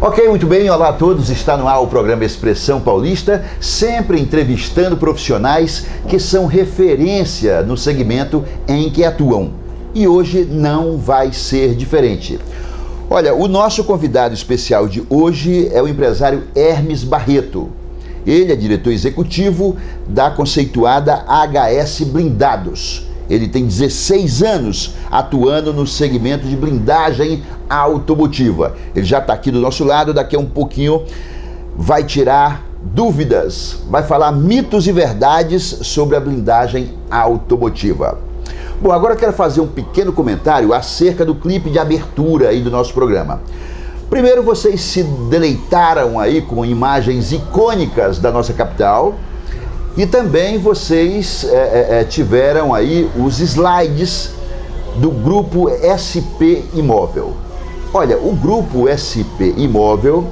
Ok, muito bem, olá a todos, está no ar o programa Expressão Paulista, sempre entrevistando profissionais que são referência no segmento em que atuam. E hoje não vai ser diferente. Olha, o nosso convidado especial de hoje é o empresário Hermes Barreto. Ele é diretor executivo da conceituada HS Blindados. Ele tem 16 anos atuando no segmento de blindagem automotiva. Ele já está aqui do nosso lado, daqui a um pouquinho vai tirar dúvidas, vai falar mitos e verdades sobre a blindagem automotiva. Bom, agora eu quero fazer um pequeno comentário acerca do clipe de abertura aí do nosso programa. Primeiro, vocês se deleitaram aí com imagens icônicas da nossa capital. E também vocês tiveram aí os slides do Grupo SP Imóvel. Olha, o Grupo SP Imóvel,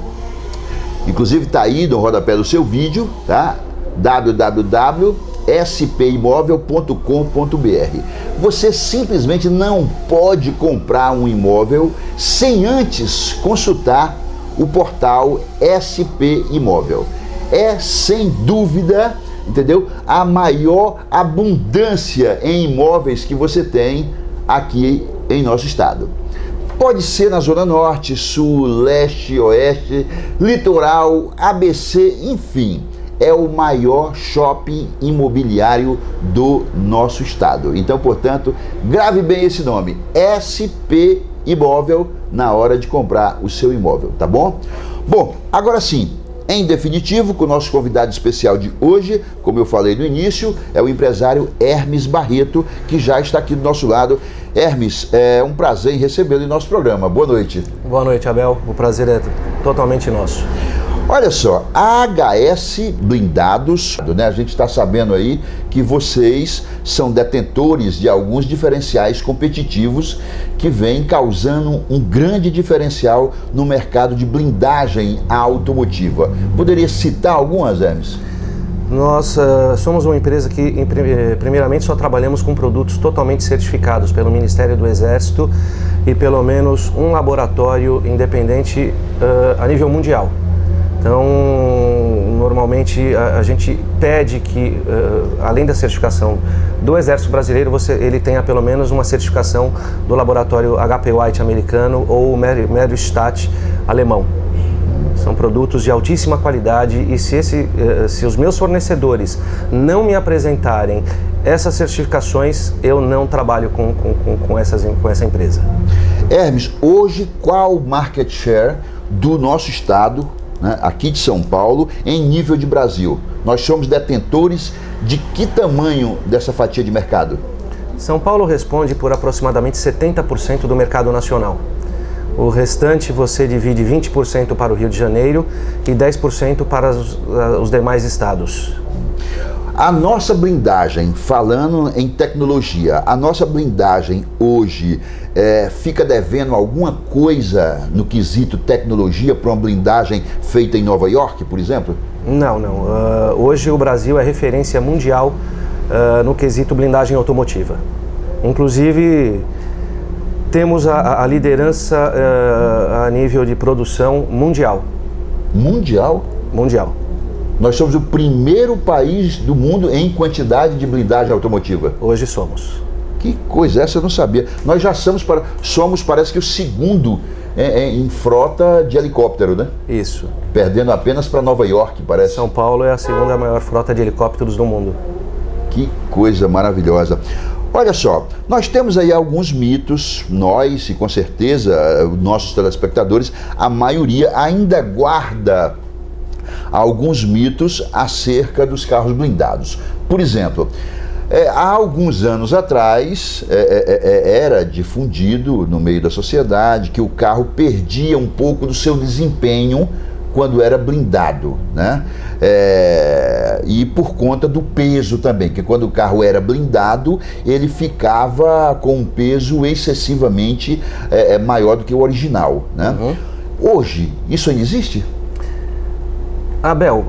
inclusive está aí no rodapé do seu vídeo, tá? www.spimóvel.com.br. Você simplesmente não pode comprar um imóvel sem antes consultar o portal SP Imóvel. É sem dúvida, entendeu? A maior abundância em imóveis que você tem aqui em nosso estado. Pode ser na Zona Norte, Sul, Leste, Oeste, Litoral, ABC, enfim. É o maior shopping imobiliário do nosso estado. Então, portanto, grave bem esse nome, SP Imóvel, na hora de comprar o seu imóvel, tá bom? Bom, agora sim, em definitivo, com o nosso convidado especial de hoje, como eu falei no início, é o empresário Hermes Barreto, que já está aqui do nosso lado. Hermes, é um prazer em recebê-lo em nosso programa. Boa noite. Boa noite, Abel. O prazer é totalmente nosso. Olha só, a HS Blindados, né? A gente está sabendo aí que vocês são detentores de alguns diferenciais competitivos que vêm causando um grande diferencial no mercado de blindagem automotiva. Poderia citar algumas, Hermes? Nós somos uma empresa que, primeiramente, só trabalhamos com produtos totalmente certificados pelo Ministério do Exército e pelo menos um laboratório independente a nível mundial. Então, normalmente a gente pede que, além da certificação do Exército Brasileiro, ele tenha pelo menos uma certificação do laboratório HP White americano ou Merustat alemão. São produtos de altíssima qualidade e se os meus fornecedores não me apresentarem essas certificações, eu não trabalho com essa empresa. Hermes, hoje qual o market share do nosso estado, né, aqui de São Paulo, em nível de Brasil? Nós somos detentores de que tamanho dessa fatia de mercado? São Paulo responde por aproximadamente 70% do mercado nacional. O restante você divide 20% para o Rio de Janeiro e 10% para os demais estados. A nossa blindagem, falando em tecnologia, a nossa blindagem hoje fica devendo alguma coisa no quesito tecnologia para uma blindagem feita em Nova York, por exemplo? Não. Hoje o Brasil é referência mundial no quesito blindagem automotiva. Inclusive, temos a liderança a nível de produção mundial. Mundial? Mundial. Nós somos o primeiro país do mundo em quantidade de blindagem automotiva. Hoje somos. Que coisa, essa eu não sabia. Nós já somos, parece que o segundo em frota de helicóptero, né? Isso. Perdendo apenas para Nova York, parece. São Paulo é a segunda maior frota de helicópteros do mundo. Que coisa maravilhosa. Olha só, nós temos aí alguns mitos, nós e com certeza nossos telespectadores, a maioria ainda guarda alguns mitos acerca dos carros blindados. Por exemplo, há alguns anos atrás era difundido no meio da sociedade que o carro perdia um pouco do seu desempenho quando era blindado, né? E por conta do peso também, que quando o carro era blindado, ele ficava com um peso excessivamente maior do que o original, né? Uhum. Hoje, isso ainda existe? Abel,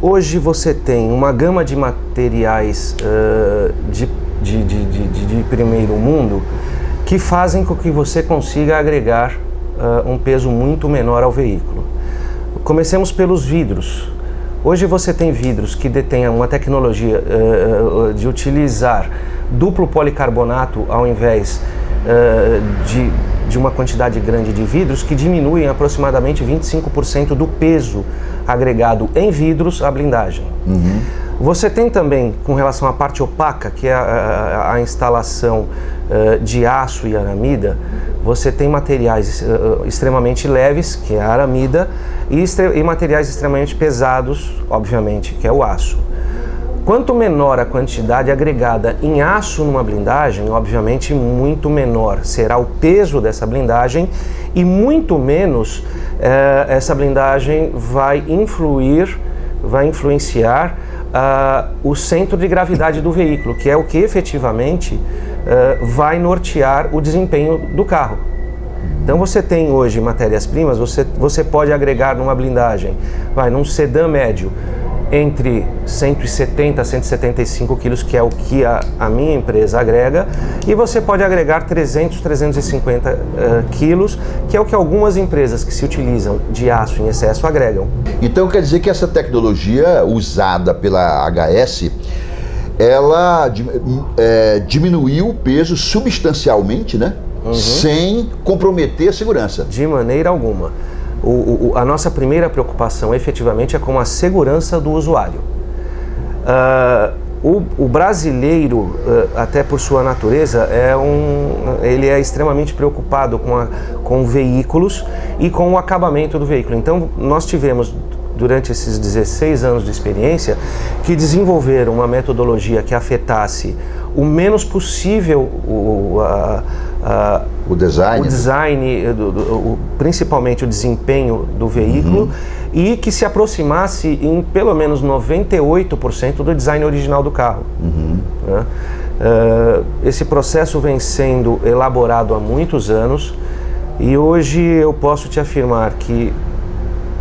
hoje você tem uma gama de materiais de primeiro mundo que fazem com que você consiga agregar um peso muito menor ao veículo. Comecemos pelos vidros. Hoje você tem vidros que detêm uma tecnologia de utilizar duplo policarbonato ao invés de uma quantidade grande de vidros, que diminuem aproximadamente 25% do peso agregado em vidros à blindagem. Uhum. Você tem também, com relação à parte opaca, que é a instalação de aço e aramida, você tem materiais extremamente leves, que é a aramida, e materiais extremamente pesados, obviamente, que é o aço. Quanto menor a quantidade agregada em aço numa blindagem, obviamente muito menor será o peso dessa blindagem e muito menos essa blindagem vai influenciar o centro de gravidade do veículo, que é o que efetivamente vai nortear o desempenho do carro. Então você tem hoje matérias-primas, você pode agregar numa blindagem, num sedã médio, entre 170 a 175 quilos, que é o que a minha empresa agrega, e você pode agregar 300, 350 quilos, que é o que algumas empresas que se utilizam de aço em excesso agregam. Então quer dizer que essa tecnologia usada pela HS, ela diminuiu o peso substancialmente, né? Uhum. Sem comprometer a segurança. De maneira alguma. A nossa primeira preocupação efetivamente é com a segurança do usuário. O brasileiro, até por sua natureza, ele é extremamente preocupado com veículos e com o acabamento do veículo. Então nós tivemos, durante esses 16 anos de experiência, que desenvolver uma metodologia que afetasse o menos possível o design, principalmente o desempenho do veículo, uhum, e que se aproximasse em pelo menos 98% do design original do carro. Uhum. Né? Esse processo vem sendo elaborado há muitos anos e hoje eu posso te afirmar que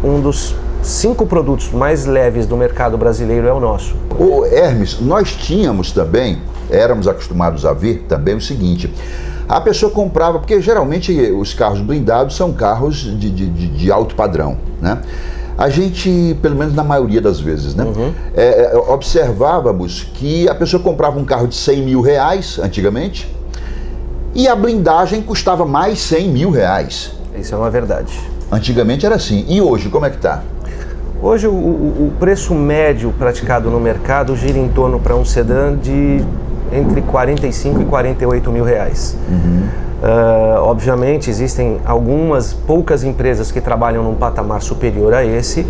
um dos 5 produtos mais leves do mercado brasileiro é o nosso. Ô Hermes, nós tínhamos também, éramos acostumados a ver também o seguinte: a pessoa comprava, porque geralmente os carros blindados são carros de alto padrão, né? A gente, pelo menos na maioria das vezes, né? Uhum. Observávamos que a pessoa comprava um carro de 100 mil reais, antigamente, e a blindagem custava mais 100 mil reais. Isso é uma verdade. Antigamente era assim. E hoje, como é que está? Hoje o preço médio praticado no mercado gira em torno para um sedã de entre 45 e 48 mil reais. Uhum. Obviamente existem algumas poucas empresas que trabalham num patamar superior a esse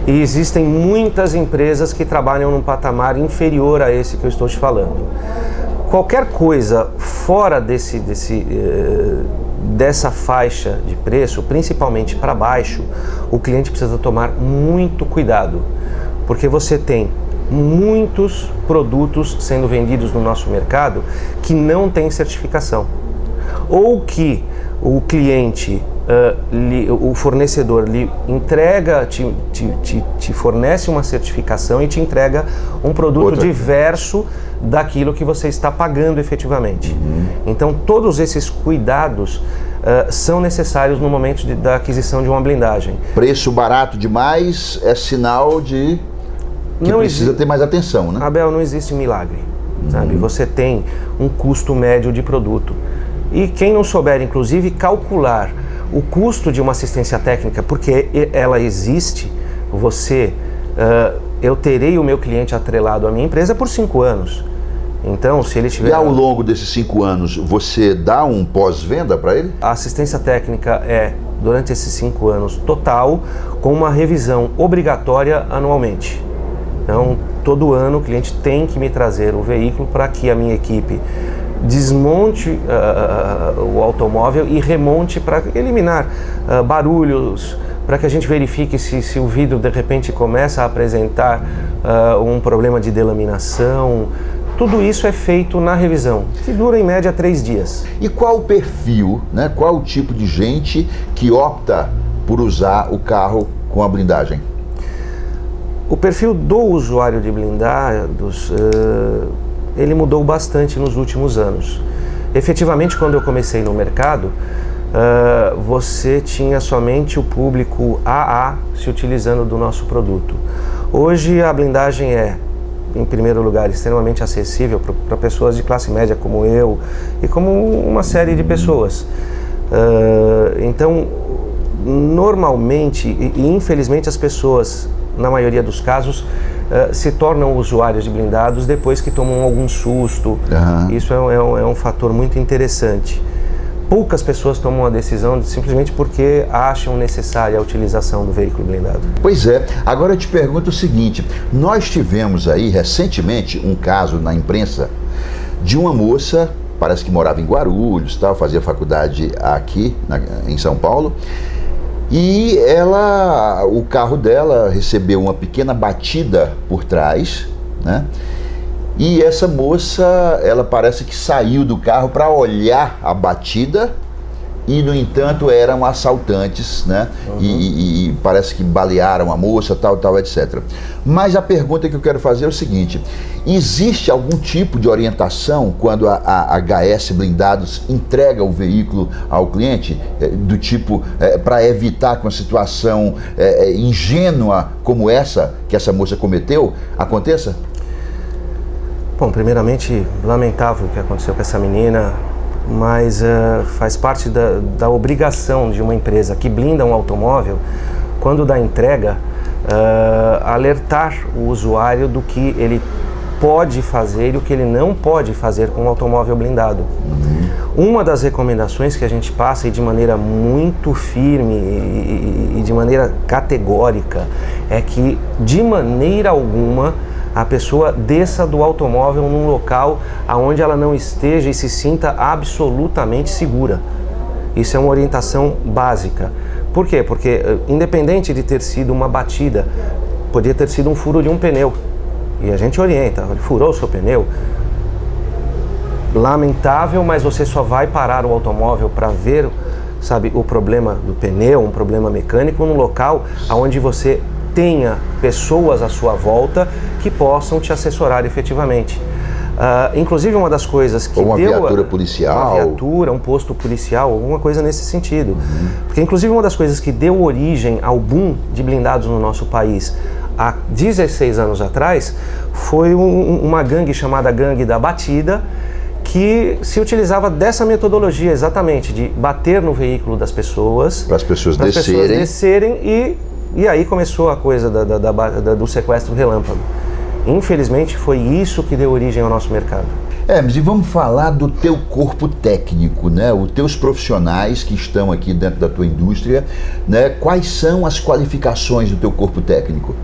e existem muitas empresas que trabalham num patamar inferior a esse que eu estou te falando. Qualquer coisa fora dessa faixa de preço, principalmente para baixo, o cliente precisa tomar muito cuidado, porque você tem muitos produtos sendo vendidos no nosso mercado que não têm certificação, ou que o cliente, o fornecedor lhe entrega, te fornece uma certificação e te entrega um produto diverso daquilo que você está pagando efetivamente. Uhum. Então todos esses cuidados são necessários no momento da aquisição de uma blindagem. Preço barato demais é sinal de que precisa ter mais atenção, né? Abel, não existe milagre, sabe? Você tem um custo médio de produto. E quem não souber, inclusive, calcular o custo de uma assistência técnica, porque ela existe, eu terei o meu cliente atrelado à minha empresa por 5 anos. Então, se ele tiver... E ao longo desses 5 anos, você dá um pós-venda para ele? A assistência técnica durante esses 5 anos, total, com uma revisão obrigatória anualmente. Então, todo ano o cliente tem que me trazer o veículo para que a minha equipe desmonte o automóvel e remonte para eliminar barulhos, para que a gente verifique se o vidro de repente começa a apresentar um problema de delaminação. Tudo isso é feito na revisão, que dura em média 3 dias. E qual o perfil, né? Qual o tipo de gente que opta por usar o carro com a blindagem? O perfil do usuário de blindados, ele mudou bastante nos últimos anos. Efetivamente, quando eu comecei no mercado, você tinha somente o público AA se utilizando do nosso produto. Hoje a blindagem é, em primeiro lugar, extremamente acessível para pessoas de classe média como eu e como uma série de pessoas. Então, normalmente e infelizmente as pessoas, na maioria dos casos, se tornam usuários de blindados depois que tomam algum susto. Isso é um fator muito interessante. Poucas pessoas tomam a decisão simplesmente porque acham necessária a utilização do veículo blindado. Pois é. Agora eu te pergunto o seguinte, nós tivemos aí recentemente um caso na imprensa de uma moça, parece que morava em Guarulhos, tal, fazia faculdade aqui em São Paulo, e o carro dela recebeu uma pequena batida por trás, né? E essa moça, ela parece que saiu do carro para olhar a batida e, no entanto, eram assaltantes, né? E parece que balearam a moça, tal, etc. Mas a pergunta que eu quero fazer é o seguinte, existe algum tipo de orientação quando a HS Blindados entrega o veículo ao cliente, do tipo, para evitar que uma situação ingênua como essa, que essa moça cometeu, aconteça? Bom, primeiramente, lamentável o que aconteceu com essa menina, mas faz parte da obrigação de uma empresa que blinda um automóvel, quando dá entrega, alertar o usuário do que ele pode fazer e o que ele não pode fazer com o automóvel blindado. Uma das recomendações que a gente passa, e de maneira muito firme e de maneira categórica, é que de maneira alguma a pessoa desça do automóvel num local onde ela não esteja e se sinta absolutamente segura. Isso é uma orientação básica. Por quê? Porque independente de ter sido uma batida, podia ter sido um furo de um pneu. E a gente orienta, ele furou o seu pneu. Lamentável, mas você só vai parar o automóvel para ver, sabe, o problema do pneu, um problema mecânico, num local onde você tenha pessoas à sua volta que possam te assessorar efetivamente. Inclusive uma das coisas que uma viatura policial, uma viatura, um posto policial, alguma coisa nesse sentido. Porque inclusive uma das coisas que deu origem ao boom de blindados no nosso país há 16 anos atrás foi uma gangue chamada Gangue da Batida, que se utilizava dessa metodologia exatamente, de bater no veículo das pessoas, para as pessoas descerem. E aí começou a coisa do sequestro relâmpago. Infelizmente foi isso que deu origem ao nosso mercado. Mas e vamos falar do teu corpo técnico, né? Os teus profissionais que estão aqui dentro da tua indústria, né? Quais são as qualificações do teu corpo técnico?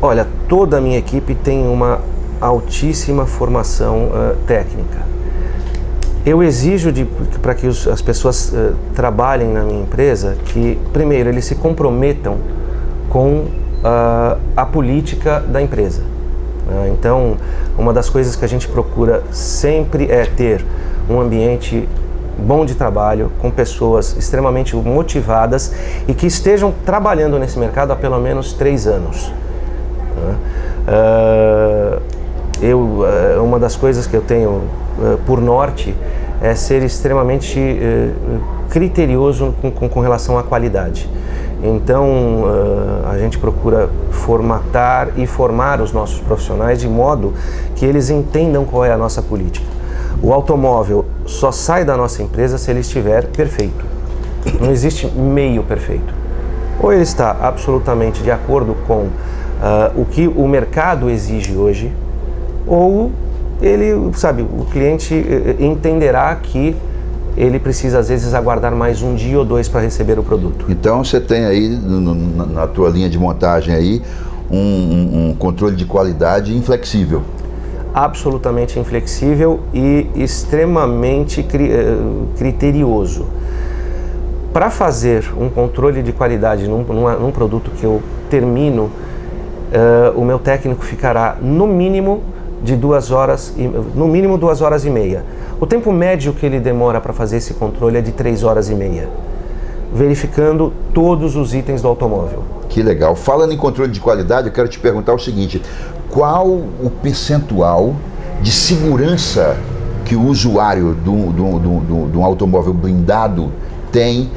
Olha, toda a minha equipe tem uma altíssima formação técnica. Eu exijo para que as pessoas trabalhem na minha empresa que, primeiro, eles se comprometam com a política da empresa. Então, uma das coisas que a gente procura sempre é ter um ambiente bom de trabalho, com pessoas extremamente motivadas e que estejam trabalhando nesse mercado há pelo menos 3 anos. Uma das coisas que eu tenho por norte é ser extremamente criterioso com relação à qualidade. Então, a gente procura formatar e formar os nossos profissionais de modo que eles entendam qual é a nossa política. O automóvel só sai da nossa empresa se ele estiver perfeito. Não existe meio perfeito. Ou ele está absolutamente de acordo com o que o mercado exige hoje, ou ele, sabe, o cliente entenderá que ele precisa às vezes aguardar mais um dia ou 2 para receber o produto. Então você tem aí na tua linha de montagem aí um controle de qualidade inflexível. Absolutamente inflexível e extremamente criterioso. Para fazer um controle de qualidade num produto que eu termino, o meu técnico ficará no mínimo 2 horas e meia. O tempo médio que ele demora para fazer esse controle é de 3 horas e meia, verificando todos os itens do automóvel. Que legal. Falando em controle de qualidade, eu quero te perguntar o seguinte: qual o percentual de segurança que o usuário de um automóvel blindado tem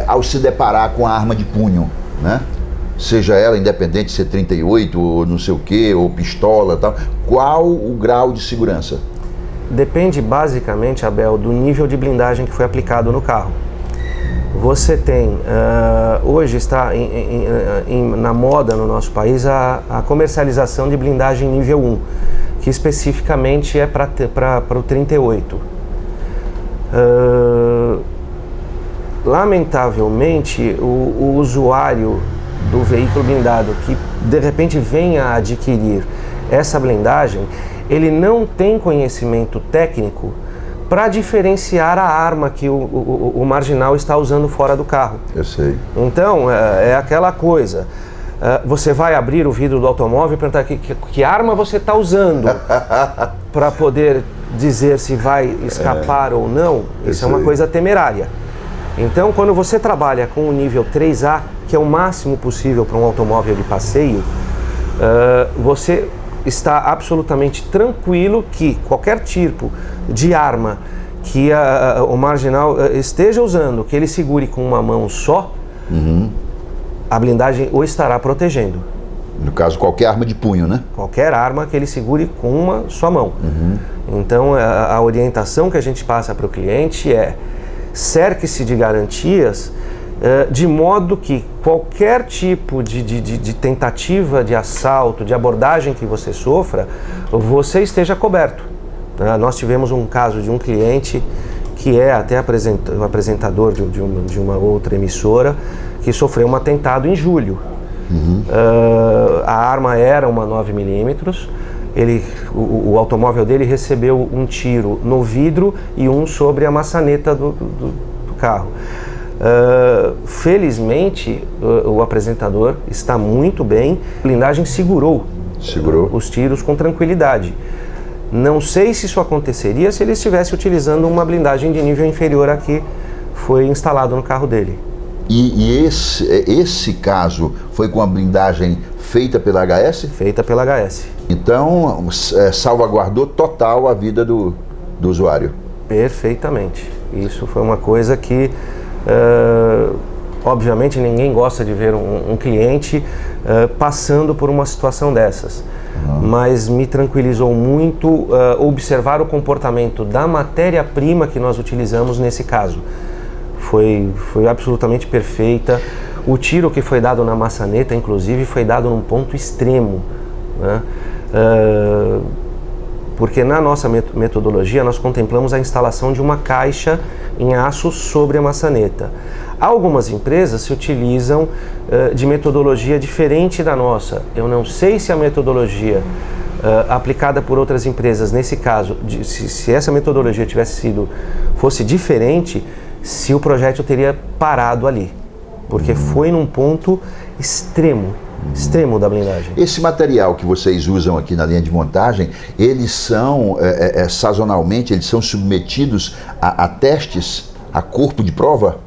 ao se deparar com a arma de punho, né? Seja ela independente de ser 38 ou não sei o que, ou pistola e tal, qual o grau de segurança? Depende basicamente, Abel, do nível de blindagem que foi aplicado no carro. Você tem, hoje está na moda no nosso país a comercialização de blindagem nível 1, que especificamente é para o 38. Lamentavelmente, o usuário do veículo blindado que de repente venha a adquirir essa blindagem, ele não tem conhecimento técnico para diferenciar a arma que o marginal está usando fora do carro. Eu sei. Então, é aquela coisa. Você vai abrir o vidro do automóvel e perguntar que arma você está usando para poder dizer se vai escapar ou não. Isso é uma coisa temerária. Então, quando você trabalha com o nível 3A, que é o máximo possível para um automóvel de passeio, você está absolutamente tranquilo que qualquer tipo de arma que o marginal esteja usando, que ele segure com uma mão só, a blindagem o estará protegendo. No caso, qualquer arma de punho, né? Qualquer arma que ele segure com uma só mão. Então, a orientação que a gente passa para o cliente é: cerque-se de garantias, de modo que qualquer tipo de tentativa de assalto, de abordagem que você sofra, você esteja coberto. Nós tivemos um caso de um cliente que é até apresentador de uma outra emissora, que sofreu um atentado em julho. A arma era uma 9mm, o automóvel dele recebeu um tiro no vidro e um sobre a maçaneta do carro. Felizmente, o apresentador está muito bem, a blindagem segurou os tiros com tranquilidade. Não sei se isso aconteceria se ele estivesse utilizando uma blindagem de nível inferior à que foi instalado no carro dele. E esse caso foi com a blindagem feita pela HS? Feita pela HS. Então, salvaguardou total a vida do usuário? Perfeitamente. Isso foi uma coisa que, obviamente, ninguém gosta de ver um cliente passando por uma situação dessas. Mas me tranquilizou muito observar o comportamento da matéria-prima que nós utilizamos nesse caso. Foi absolutamente perfeita. O tiro que foi dado na maçaneta, inclusive, foi dado num ponto extremo, né? Porque na nossa metodologia nós contemplamos a instalação de uma caixa em aço sobre a maçaneta. Algumas empresas se utilizam de metodologia diferente da nossa. Eu não sei se a metodologia aplicada por outras empresas, nesse caso, se essa metodologia fosse diferente, se o projétil teria parado ali, porque foi num ponto extremo da blindagem. Esse material que vocês usam aqui na linha de montagem, eles são, sazonalmente, eles são submetidos a testes, a corpo de prova?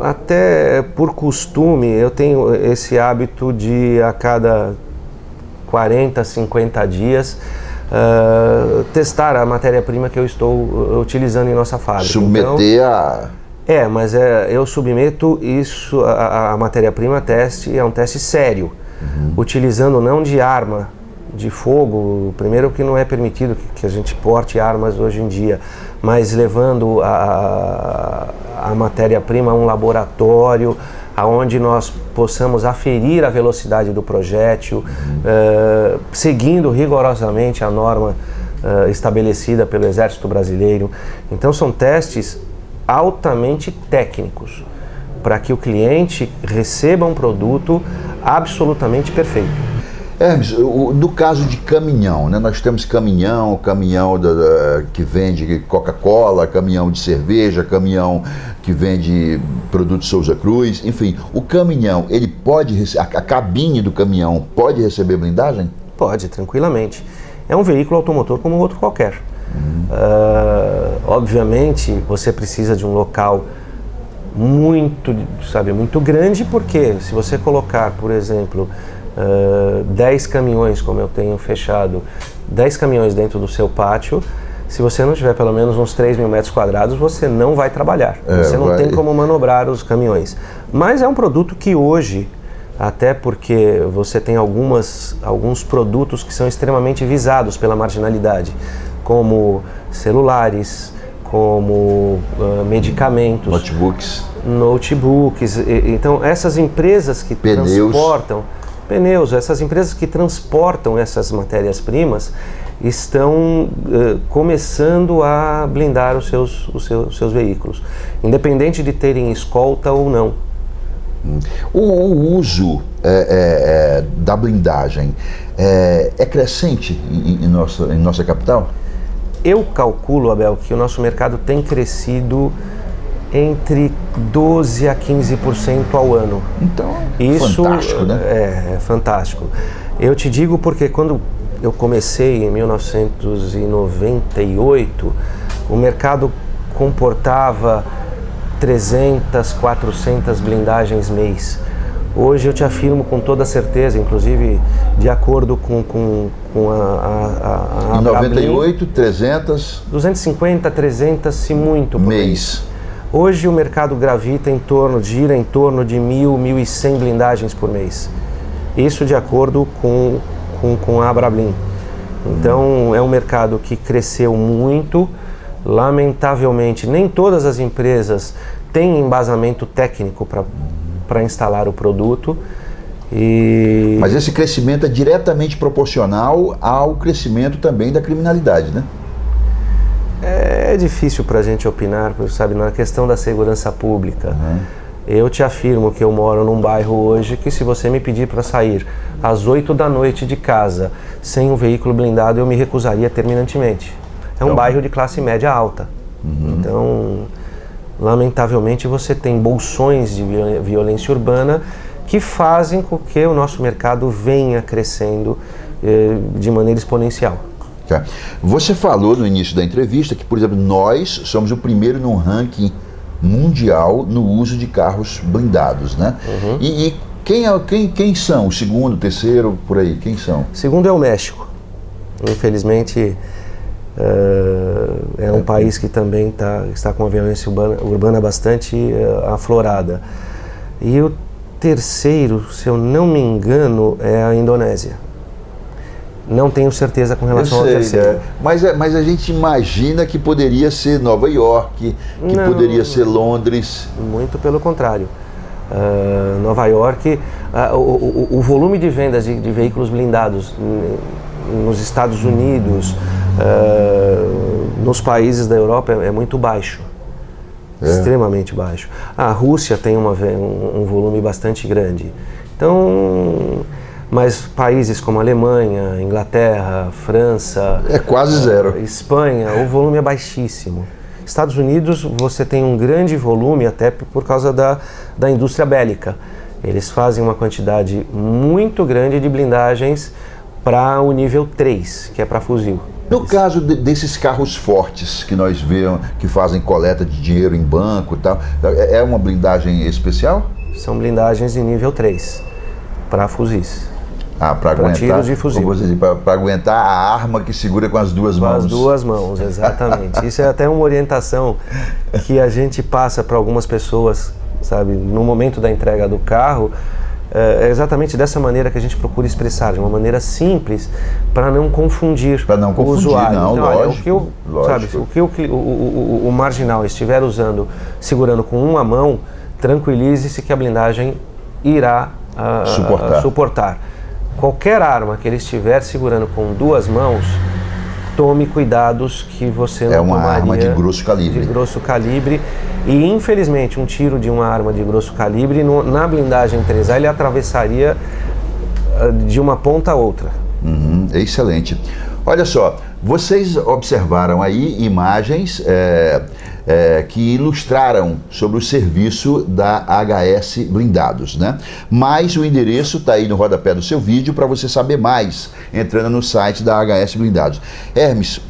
Até por costume, eu tenho esse hábito de a cada 40, 50 dias testar a matéria-prima que eu estou utilizando em nossa fábrica. Submeter a... mas eu submeto isso, a matéria-prima teste, é um teste sério, utilizando não de arma de fogo, primeiro que não é permitido que a gente porte armas hoje em dia, mas levando a matéria-prima a um laboratório, aonde nós possamos aferir a velocidade do projétil, seguindo rigorosamente a norma estabelecida pelo Exército Brasileiro. Então são testes altamente técnicos, para que o cliente receba um produto absolutamente perfeito. Hermes, no caso de caminhão, né? Nós temos caminhão que vende Coca-Cola, caminhão de cerveja, caminhão que vende produtos Souza Cruz, enfim, o caminhão, ele pode, a cabine do caminhão pode receber blindagem? Muito tranquilamente. É um veículo automotor como outro qualquer. Obviamente, você precisa de um local muito grande, porque se você colocar, por exemplo, 10 caminhões, como eu tenho fechado, 10 caminhões dentro do seu pátio, se você não tiver pelo menos uns 3 mil metros quadrados, você não vai trabalhar. Você não tem como manobrar os caminhões. Mas é um produto que hoje, até porque você tem alguns produtos que são extremamente visados pela marginalidade, como celulares, como medicamentos, notebooks. Então essas empresas que transportam pneus, essas empresas que transportam essas matérias-primas estão começando a blindar os seus veículos, independente de terem escolta ou não. O uso da blindagem é crescente em nossa capital? Eu calculo, Abel, que o nosso mercado tem crescido entre 12% a 15% ao ano. Então, isso fantástico, né? É fantástico. Eu te digo porque quando eu comecei em 1998, o mercado comportava 300, 400 blindagens mês. Hoje eu te afirmo com toda certeza, inclusive de acordo com a em 98, 300... 250, 300, se muito por mês. Hoje o mercado gira em torno de 1.000, 1.100 blindagens por mês. Isso de acordo com a Abrablin. Então é um mercado que cresceu muito. Lamentavelmente, nem todas as empresas têm embasamento técnico para instalar o produto. Mas esse crescimento é diretamente proporcional ao crescimento também da criminalidade, né? É difícil para a gente opinar, sabe, na questão da segurança pública. Uhum. Eu te afirmo que eu moro num bairro hoje que, se você me pedir para sair às 8 da noite de casa sem um veículo blindado, eu me recusaria terminantemente. É um bairro de classe média alta. Uhum. Então, lamentavelmente, você tem bolsões de violência urbana que fazem com que o nosso mercado venha crescendo de maneira exponencial. Tá. Você falou no início da entrevista que, por exemplo, nós somos o primeiro no ranking mundial no uso de carros blindados, né? Uhum. E quem são? O segundo, o terceiro, por aí, quem são? O segundo é o México. Infelizmente, é um país que também está com uma violência urbana bastante aflorada. E o terceiro, se eu não me engano, é a Indonésia. Não tenho certeza com relação ao terceiro. Mas a gente imagina que poderia ser Nova York, que poderia ser Londres. Muito pelo contrário. Nova York, o volume de vendas de veículos blindados nos Estados Unidos, nos países da Europa é muito baixo. Extremamente baixo. A Rússia tem um volume bastante grande. Então, mas países como Alemanha, Inglaterra, França... É quase zero. Espanha, o volume é baixíssimo. Estados Unidos, você tem um grande volume, até por causa da indústria bélica. Eles fazem uma quantidade muito grande de blindagens para o nível 3, que é para fuzil. No caso desses carros fortes que nós vemos, que fazem coleta de dinheiro em banco e tal, é uma blindagem especial? São blindagens de nível 3, para fuzis. Para aguentar, tiros de fuzil. Para aguentar a arma que segura com as duas mãos. Com as duas mãos, exatamente. Isso é até uma orientação que a gente passa para algumas pessoas, sabe, no momento da entrega do carro. É exatamente dessa maneira que a gente procura expressar, de uma maneira simples, para não confundir o usuário. Não, então, lógico, o que o marginal estiver segurando com uma mão, tranquilize-se que a blindagem irá suportar. Qualquer arma que ele estiver segurando com duas mãos, tome cuidados que você não tomaria. É uma arma de grosso calibre. De grosso calibre. E, infelizmente, um tiro de uma arma de grosso calibre, na blindagem 3A, ele atravessaria de uma ponta a outra. Excelente. Olha só, vocês observaram aí imagens que ilustraram sobre o serviço da HS Blindados, né? Mas o endereço está aí no rodapé do seu vídeo para você saber mais, entrando no site da HS Blindados. Hermes,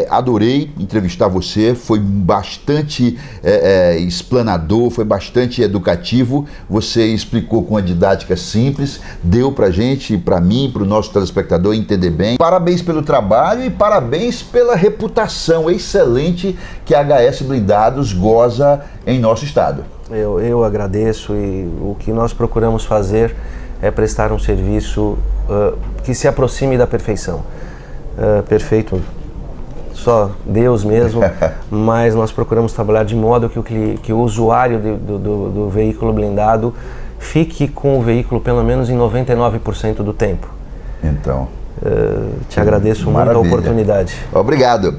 adorei entrevistar você, foi bastante explanador, foi bastante educativo, você explicou com uma didática simples, deu pra gente, pra mim, pro nosso telespectador entender bem. Parabéns pelo trabalho e parabéns pela reputação excelente que a HS Blindados goza em nosso estado. Eu agradeço, e o que nós procuramos fazer é prestar um serviço que se aproxime da perfeição. Perfeito, só Deus mesmo, mas nós procuramos trabalhar de modo que o usuário do veículo blindado fique com o veículo pelo menos em 99% do tempo. Então, te agradeço muito a oportunidade. Obrigado.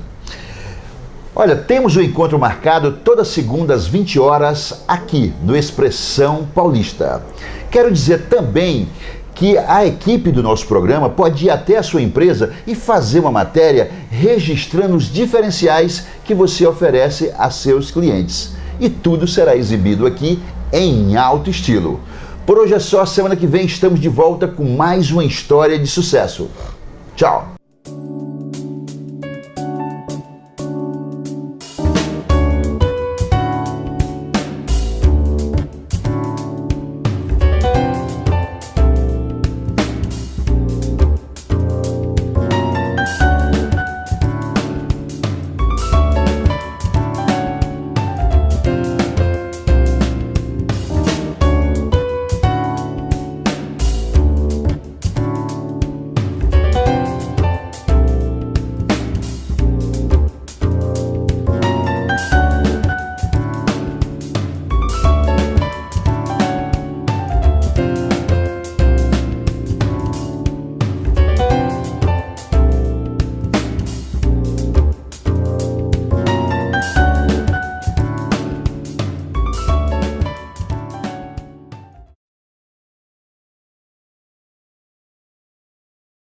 Olha, temos o encontro marcado todas segundas às 20 horas aqui no Expressão Paulista. Quero dizer também que a equipe do nosso programa pode ir até a sua empresa e fazer uma matéria registrando os diferenciais que você oferece a seus clientes. E tudo será exibido aqui em alto estilo. Por hoje é só, semana que vem estamos de volta com mais uma história de sucesso. Tchau!